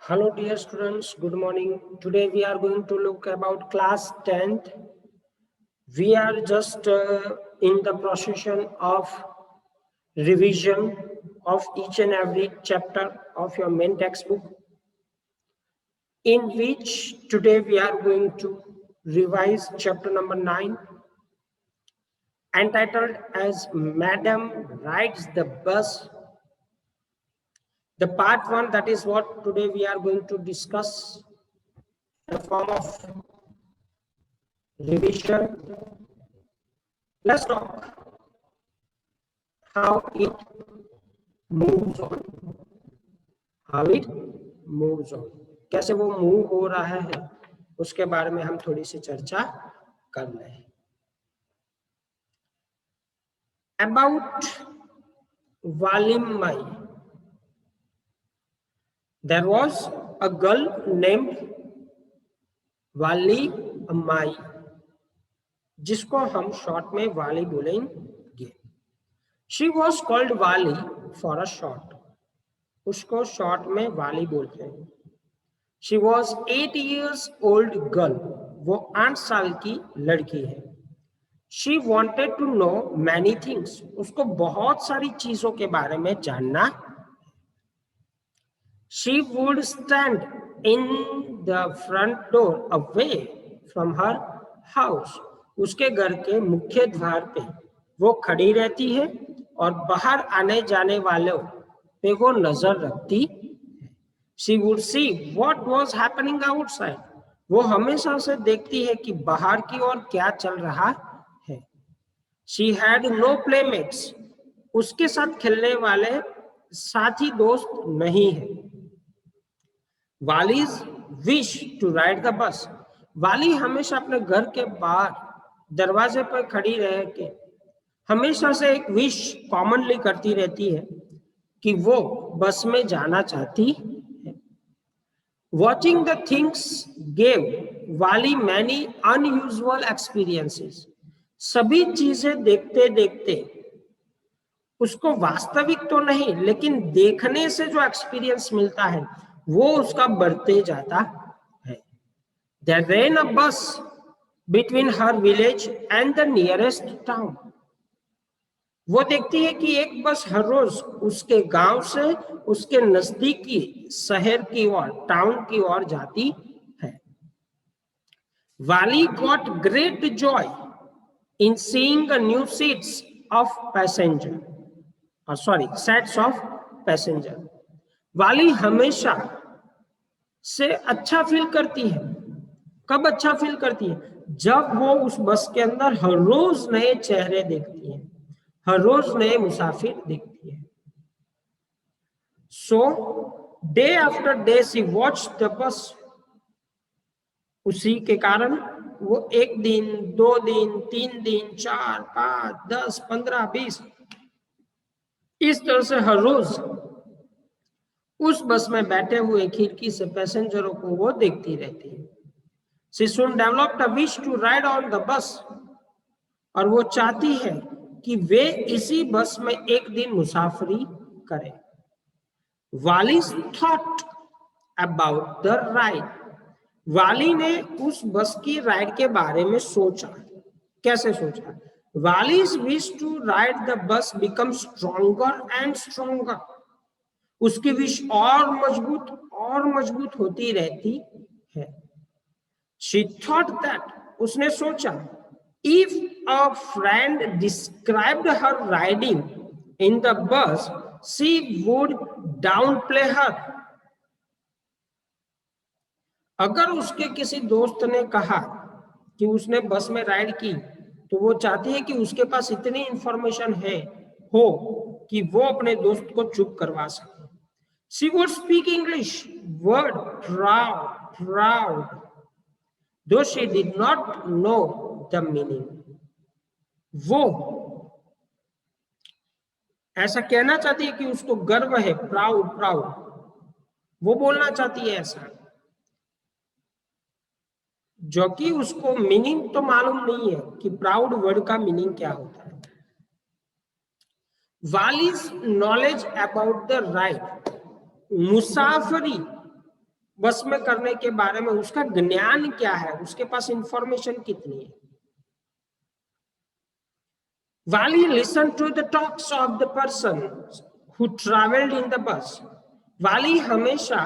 Hello dear students, good morning. Today we are going to look about class 10th. We are just in the process of revision of each and every chapter of your main textbook, in which today we are going to revise chapter number 9, entitled as Madam Rides the Bus. The part 1, that is what today we are going to discuss in the form of revision. Let's talk how it moves on. How it moves on. कैसे वो move हो रहा है उसके बारे में हम थोड़ी सी चर्चा कर रहे हैं. About Valimai. There was a girl named Valimai, जिसको हम शॉर्ट में वाली बोलेंगे. She was called Vali for a short. उसको शॉर्ट में वाली बोलते हैं. She was 8 years old girl. वो 8 साल की लड़की है. She wanted to know many things. उसको बहुत सारी चीजों के बारे में जानना. She would stand in the front door away from her house. उसके घर के मुख्य द्वार पे वो खड़ी रहती है और बाहर आने जाने वालों पे वो नजर रखती है. She would see what was happening outside. वो हमेशा से देखती है कि बाहर की ओर क्या चल रहा है. She had no playmates. उसके साथ खेलने वाले साथी दोस्त नहीं है. Wali's wish to ride the bus. वाली हमेशा अपने घर के बाहर दरवाजे पर खड़ी रह के हमेशा से एक विश कॉमनली करती रहती है कि वो बस में जाना चाहती है. Watching the things gave Wali many unusual experiences. सभी चीजें देखते देखते उसको वास्तविक तो नहीं लेकिन देखने से जो एक्सपीरियंस मिलता है वो उसका बढ़ते जाता है. There ran a bus between her village and the nearest town. वो देखती है कि एक बस हर रोज उसके गांव से उसके नजदीकी शहर की ओर, टाउन की ओर जाती है. Wali got great joy in seeing a new sets of passenger. वाली हमेशा से अच्छा फील करती है. कब अच्छा फील करती है? जब वो उस बस के अंदर हर रोज नए चेहरे देखती है, हर रोज नए मुसाफिर देखती है. So day after day she watched the bus. उसी के कारण वो 1 दिन, 2 दिन, 3 दिन, 4, 5, 10, 15, 20 इस तरह से हर रोज उस बस में बैठे हुए खिड़की से पैसेंजरों को वो देखती रहती है. She soon developed a wish to ride on the bus. और वो चाहती है कि वे इसी बस में एक दिन मुसाफरी करें. Wali's thought about the ride. वाली ने उस बस की राइड के बारे में सोचा. कैसे सोचा? Wali's wish to ride the bus becomes stronger and stronger. उसकी विश और मजबूत होती रहती है. She thought that, उसने सोचा, if a friend described her riding in the bus, she would downplay her. अगर उसके किसी दोस्त ने कहा कि उसने बस में राइड की तो वो चाहती है कि उसके पास इतनी इंफॉर्मेशन हो कि वो अपने दोस्त को चुप करवा सके. She would speak English word proud, though she did not know the meaning. वो ऐसा कहना चाहती है कि उसको गर्व है, प्राउड. वो बोलना चाहती है ऐसा, जो कि उसको मीनिंग तो मालूम नहीं है कि प्राउड वर्ड का मीनिंग क्या होता है. Wali's knowledge about the ride, मुसाफरी बस में करने के बारे में उसका ज्ञान क्या है, उसके पास इंफॉर्मेशन कितनी है। Valli listen to the talks of the person who travelled in the bus. Valli हमेशा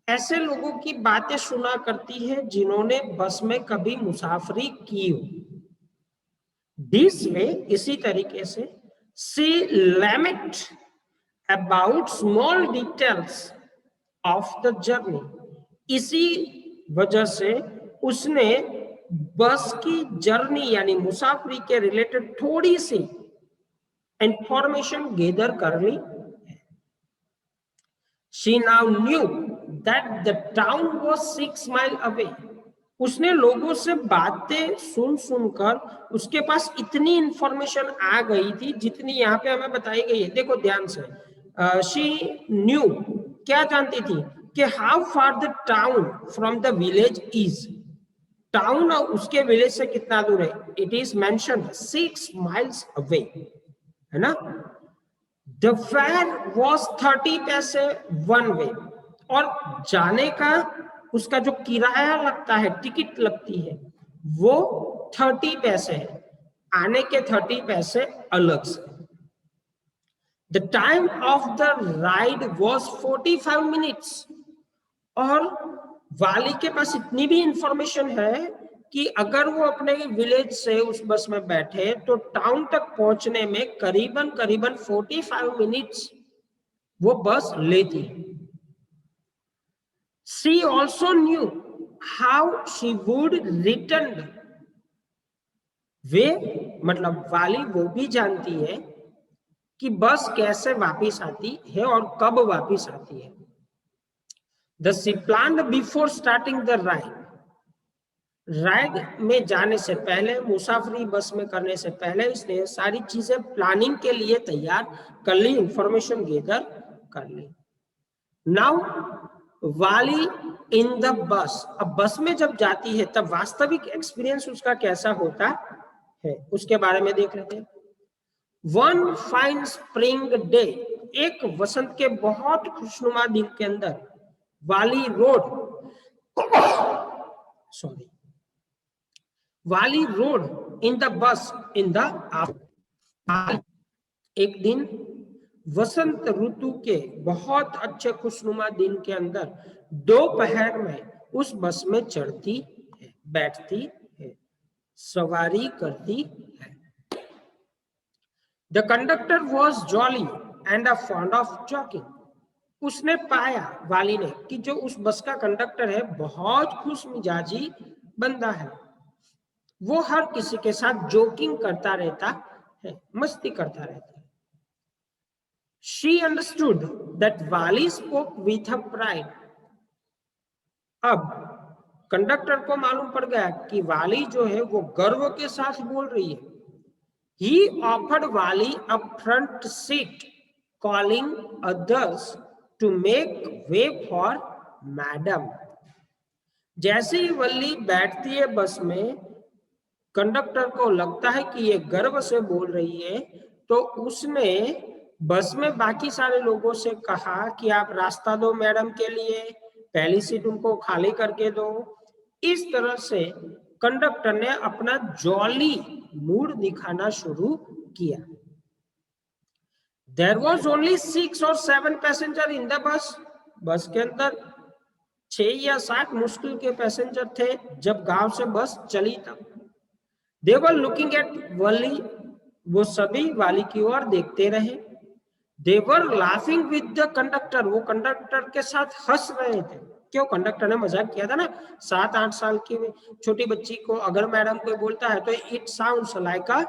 ऐसे लोगों की बातें सुना करती है जिन्होंने बस में कभी मुसाफरी की हो। दिस वे, इसी तरीके से, she lament about small details of the journey. इसी वजह से उसने बस की जर्नी यानी मुसाफरी के रिलेटेड थोड़ी सी इंफॉर्मेशन गैदर कर ली। She now knew that the town was 6 miles away. उसने लोगों से बातें सुन सुनकर उसके पास इतनी इंफॉर्मेशन आ गई थी जितनी यहाँ पे हमें बताई गई है। देखो ध्यान से, she knew, क्या जानती थी कि how far the town from the village is। Town और उसके विलेज से कितना दूर है। It is mentioned 6 miles away, है ना। The fare was 30 पैसे वन वे, और जाने का उसका जो किराया लगता है, टिकट लगती है, वो 30 पैसे है, आने के 30 पैसे अलग से। The time of the ride was 45 minutes, और वाली के पास इतनी भी इंफॉर्मेशन है कि अगर वो अपने विलेज से उस बस में बैठे तो टाउन तक पहुंचने में करीबन 45 मिनट्स वो बस लेती। She also knew how she would return। वे मतलब वाली वो भी जानती है कि बस कैसे वापस आती है और कब वापस आती है। Thus she planned before starting the ride। Ride में जाने से पहले, मुसाफरी बस में करने से पहले इसने सारी चीजें प्लानिंग के लिए तैयार कर ली, इंफॉर्मेशन गैदर कर ली। नाउ वाली इन द बस, अब बस में जब जाती है तब वास्तविक एक्सपीरियंस उसका कैसा होता है उसके बारे में देख लेते हैं। वन फाइन स्प्रिंग डे, एक वसंत के बहुत खुशनुमा दिन के अंदर वाली रोड इन द बस इन द आफ्टरनून। एक दिन वसंत ऋतु के बहुत अच्छे खुशनुमा दिन के अंदर दोपहर में उस बस में चढ़ती है, बैठती है, सवारी करती है। The conductor was jolly and fond of joking. उसने पाया, वाली ने, कि जो उस बस का कंडक्टर है बहुत खुश मिजाजी बंदा है, वो हर किसी के साथ जोकिंग करता रहता है, मस्ती करता रहता है। She understood that Wali spoke with her pride। अब कंडक्टर को मालूम पड़ गया कि वाली जो है वो गर्व के साथ बोल रही है। He offered Wali a front seat, calling others to make way for madam। जैसे ही वल्ली बैठती है बस में, कंडक्टर को लगता है कि ये गर्व से बोल रही है, तो उसने बस में बाकी सारे लोगों से कहा कि आप रास्ता दो मैडम के लिए, पहली सीट उनको खाली करके दो। इस तरह से कंडक्टर ने अपना जॉली मूड दिखाना शुरू किया। There was only 6 or 7 passenger in the बस। बस के अंदर 6 या 7 मुश्किल के पैसेंजर थे जब गांव से बस चली तब। They were looking at Wali। वो सभी वाली की ओर देखते रहे। They were laughing with the conductor। वो कंडक्टर के साथ हंस रहे थे। क्यों? कंडक्टर ने मजाक किया था ना, 7-8 साल की छोटी बच्ची को अगर मैडम कोई बोलता है तो it sounds like a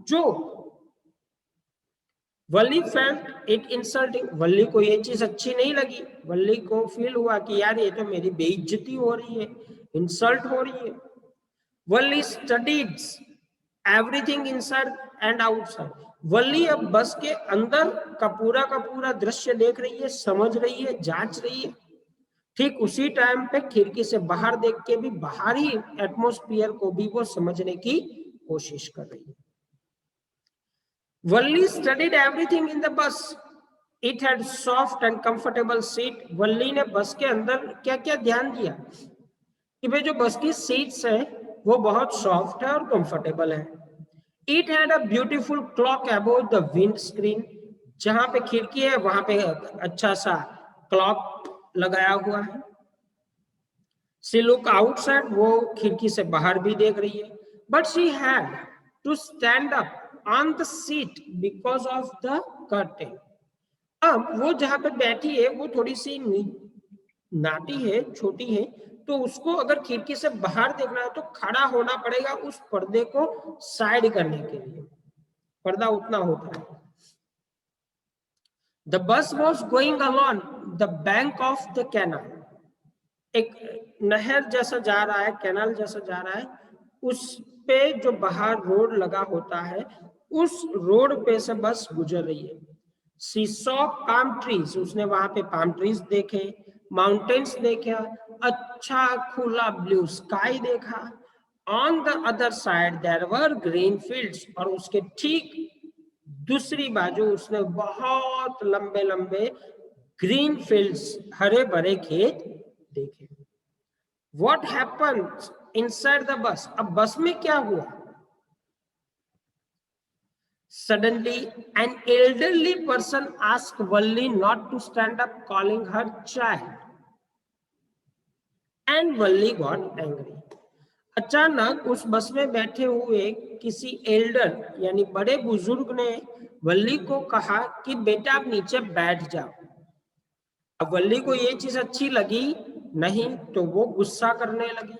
joke. Valli felt it insulting. Valli को ये चीज अच्छी नहीं लगी। वल्ली को फील हुआ कि यार ये तो मेरी बेइज्जती हो रही है, इंसल्ट हो रही है। Valli studied everything inside and outside. Valli अब बस के अंदर का पूरा दृश्य देख रही है, समझ रही है, जांच रही है। ठीक उसी टाइम पे खिड़की से बाहर देख के भी बाहरी एटमॉस्फेयर को भी वो समझने की कोशिश कर रही है। Valli studied everything in the bus. It had soft and comfortable seat. Valli ने बस के अंदर क्या क्या ध्यान दिया कि भाई जो बस की सीट्स है वो बहुत सॉफ्ट है और कंफर्टेबल है। It had a beautiful clock about the wind screen. जहां पे खिड़की है वहां पे अच्छा सा क्लॉक लगाया हुआ है। शी लुक आउटसाइड, वो खिड़की से बाहर भी देख रही है। But she had to stand up on the seat because of the curtain. अब वो जहां पे बैठी है वो थोड़ी सी नाटी है, छोटी है, तो उसको अगर खिड़की से बाहर देखना है तो खड़ा होना पड़ेगा उस पर्दे को साइड करने के लिए। पर्दा उतना होता है। The bus was going alone the bank of the canal. एक नहर जैसा जा रहा है, कैनाल जैसा जा रहा है, उस पे जो बाहर रोड लगा होता है उस रोड पे से बस गुजर रही है। सी सॉ पाम ट्रीज, उसने वहां पे पाम ट्रीज देखे, माउंटेन्स देखा, अच्छा खुला ब्लू स्काई देखा। On the other side there were green fields, और उसके ठीक दूसरी बाजू उसने बहुत लंबे लंबे ग्रीन फील्ड्स, हरे भरे खेत देखे। What happened inside the bus? अब बस में क्या हुआ? Suddenly, an elderly person asked Valli not to stand up, calling her child. And Valli got angry. अचानक उस बस में बैठे हुए किसी एल्डर यानी बड़े बुजुर्ग ने वल्ली को कहा कि बेटा आप नीचे बैठ जाओ। अब वल्ली को ये चीज अच्छी लगी नहीं, तो वो गुस्सा करने लगी।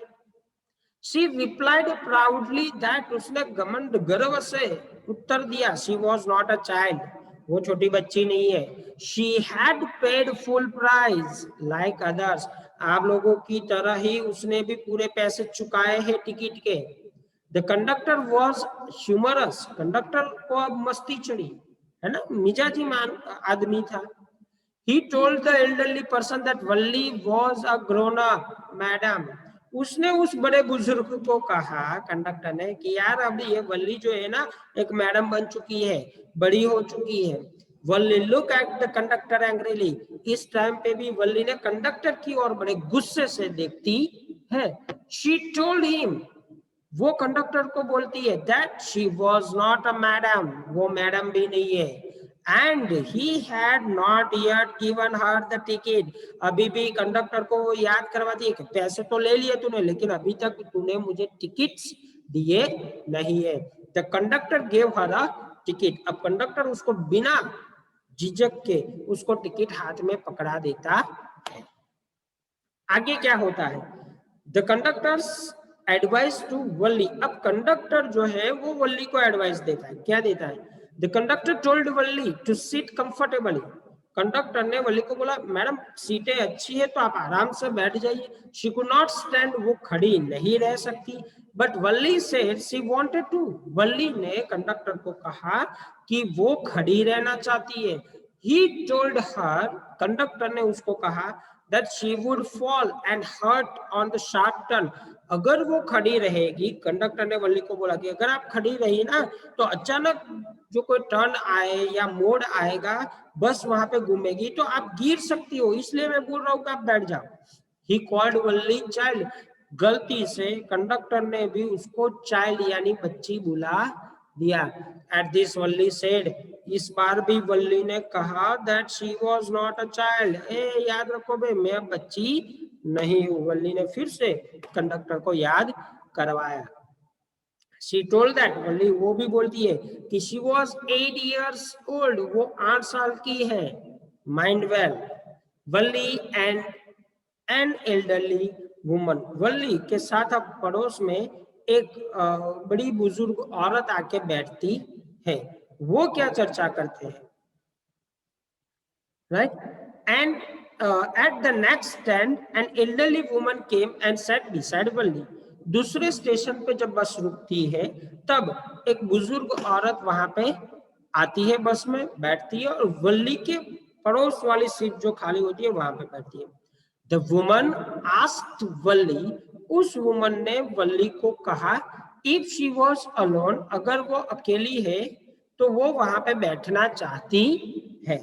She replied proudly that, उसने घमंड गर्व से उत्तर दिया, she was not a child, वो छोटी बच्ची नहीं है। She had paid full price like others, आप लोगों की तरह ही उसने भी पूरे पैसे चुकाए हैं टिकट के। The conductor was humorous, conductor को अब मस्ती चढ़ी, है ना, मिजाजी मान आदमी था। He told the elderly person that Valli was a grown up madam, उसने उस बड़े बुजुर्ग को कहा, कंडक्टर ने, कि यार अब ये वल्ली जो है ना एक मैडम बन चुकी है, बड़ी हो चुकी है। Valli look at the conductor angrily, इस टाइम पे भी वल्ली ने कंडक्टर की ओर बड़े गुस्से से देखती है। शी टोल्ड हिम, वो कंडक्टर को बोलती है, that she was not a madam, वो मैडम भी नहीं है। And he had not yet given her the ticket, अभी भी कंडक्टर को वो याद करवाती है कि पैसे तो ले लिए तूने, लेकिन अभी तक तूने मुझे टिकट्स दिए नहीं है। The conductor gave her a ticket, अब कंडक्टर उसको बिना झिझक के उसको टिकट हाथ में पकड़ा देता है। आगे क्या होता है? द कंडक्टर्स एडवाइस टू वल्ली, अब कंडक्टर जो है वो वल्ली को एडवाइस देता है। क्या देता है? The conductor told Valli to sit comfortably, conductor ने वल्ली को बोला, मैडम सीटें अच्छी है तो आप आराम से बैठ जाइए। शी कुड नॉट स्टैंड, वो खड़ी नहीं रह सकती। But Valli said she wanted to, Valli ने कंडक्टर को कहा कि वो खड़ी रहना चाहती है। ही टोल्ड हर, कंडक्टर ने उसको कहा, that she would fall and hurt on the sharp turn, अगर वो खड़ी रहेगी, कंडक्टर ने वल्ली को बोला कि अगर आप खड़ी रही ना तो अचानक जो कोई टर्न आए या मोड़ आएगा, बस वहां पे घूमेगी तो आप गिर सकती हो, इसलिए मैं बोल रहा हूँ कि आप बैठ जाओ। ही कॉल्ड वल्ली चाइल्ड, गलती से कंडक्टर ने भी उसको चाइल्ड यानी बच्ची बुला दिया। एट दिस वल्ली सेड, इस बार भी वल्ली ने कहा, that she was not a child, ए याद रखो बे मैं बच्ची नहीं हूं। वल्ली ने फिर से कंडक्टर को याद करवाया। शी टोल्ड दैट, वल्ली वो भी बोलती है कि शी वॉज 8 years old, वो 8 साल की है। Mind well, Valli and an elderly woman, Valli के साथ अब पड़ोस में एक बड़ी बुजुर्ग औरत आके बैठती है। वो क्या चर्चा करते हैं, right? And at the next stand an elderly woman came and sat beside Valli, दूसरे स्टेशन पे जब बस रुकती है तब एक बुजुर्ग औरत वहां पे आती है, बस में बैठती है और वल्ली के पड़ोस वाली सीट जो खाली होती है वहां पे बैठती है। द वुमन आस्क्ड वल्ली, उस वुमन ने वल्ली को कहा, इफ शी वॉज अलोन, अगर वो अकेली है तो वो वहां पे बैठना चाहती है।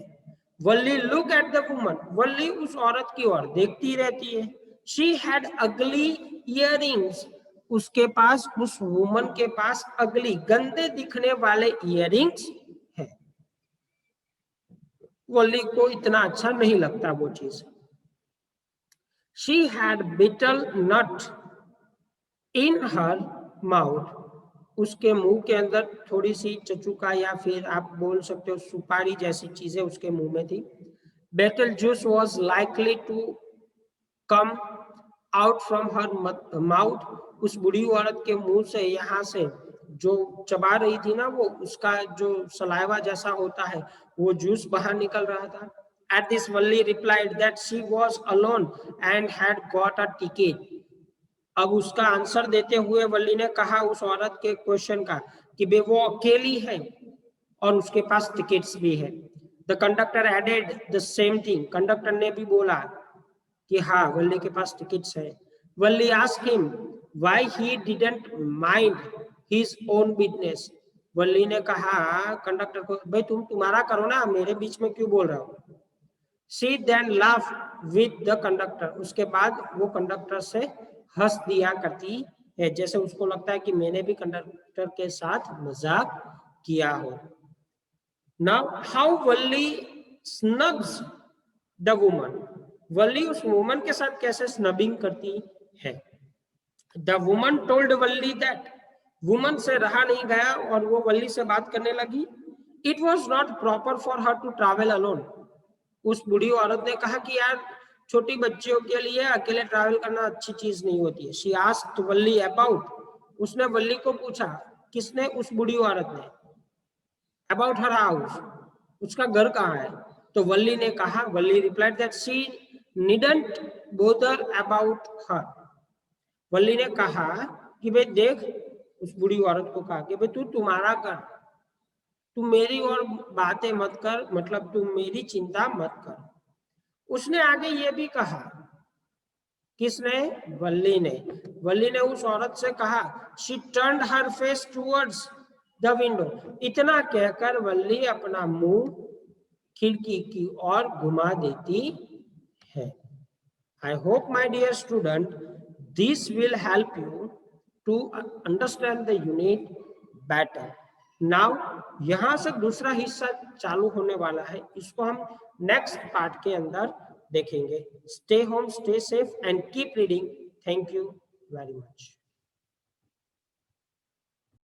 Valli look at the woman, वल्ली उस औरत की ओर देखती रहती है। शी हैड अगली इयररिंग्स, उसके पास, उस वुमन के पास अगली, गंदे दिखने वाले इयररिंग्स है। वल्ली को इतना अच्छा नहीं लगता वो चीज। She had betel nut in her mouth, उसके मुंह के अंदर थोड़ी सी चचुका या फिर आप बोल सकते हो सुपारी जैसी चीजें उसके मुंह में थी। Betel juice was likely to come out from her mouth, उस बूढ़ी औरत के मुंह से, यहाँ से जो चबा रही थी ना, वो उसका जो सलाइवा जैसा होता है वो जूस बाहर निकल रहा था। At this Valli replied that she was alone and had got a ticket. अब उसका आंसर देते हुए वल्ली ने कहा उस औरत के क्वेश्चन का कि बे वो अकेली है और उसके पास टिकट्स भी है। The conductor added the same thing, conductor ने भी बोला कि हाँ वल्ली के पास टिकट्स है। Valli asked him why he didn't mind his own business, Valli ने कहा कंडक्टर को, भाई तुम तुम्हारा करो ना, मेरे बीच में क्यों बोल रहे हो। She then laughed with the conductor, उसके बाद वो कंडक्टर से हंस दिया करती है, जैसे उसको लगता है कि मैंने भी कंडक्टर के साथ मजाक किया हो। Now how Valli snubs the woman, वल्ली उस वुमन के साथ कैसे स्नबिंग करती है। The woman told Valli that, woman से रहा नहीं गया और वो वल्ली से बात करने लगी। It was not proper for her to travel alone, उस बूढ़ी औरत ने कहा कि यार छोटी बच्चियों के लिए अकेले ट्रैवल करना अच्छी चीज नहीं होती है। शी आस्क्ड वल्ली अबाउट, उसने वल्ली को पूछा, किसने, उस बूढ़ी औरत ने, अबाउट हर हाउस, उसका घर कहाँ है। तो वल्ली ने कहा, Valli replied that she needn't bother about her, Valli ने कहा कि भाई देख, उस बूढ़ी औरत को कहा कि भाई तू तुम्हारा कर, तू मेरी और बातें मत कर, मतलब तू मेरी चिंता मत कर। उसने आगे ये भी कहा, किसने, वल्ली ने उस औरत से कहा, she turned her face towards the window, इतना कहकर वल्ली अपना मुंह खिड़की की ओर घुमा देती है। I hope my dear student this will help you to understand the unit better. Now यहां से दूसरा हिस्सा चालू होने वाला है, इसको हम नेक्स्ट पार्ट के अंदर देखेंगे। Stay home, stay safe and keep reading. Thank you very much.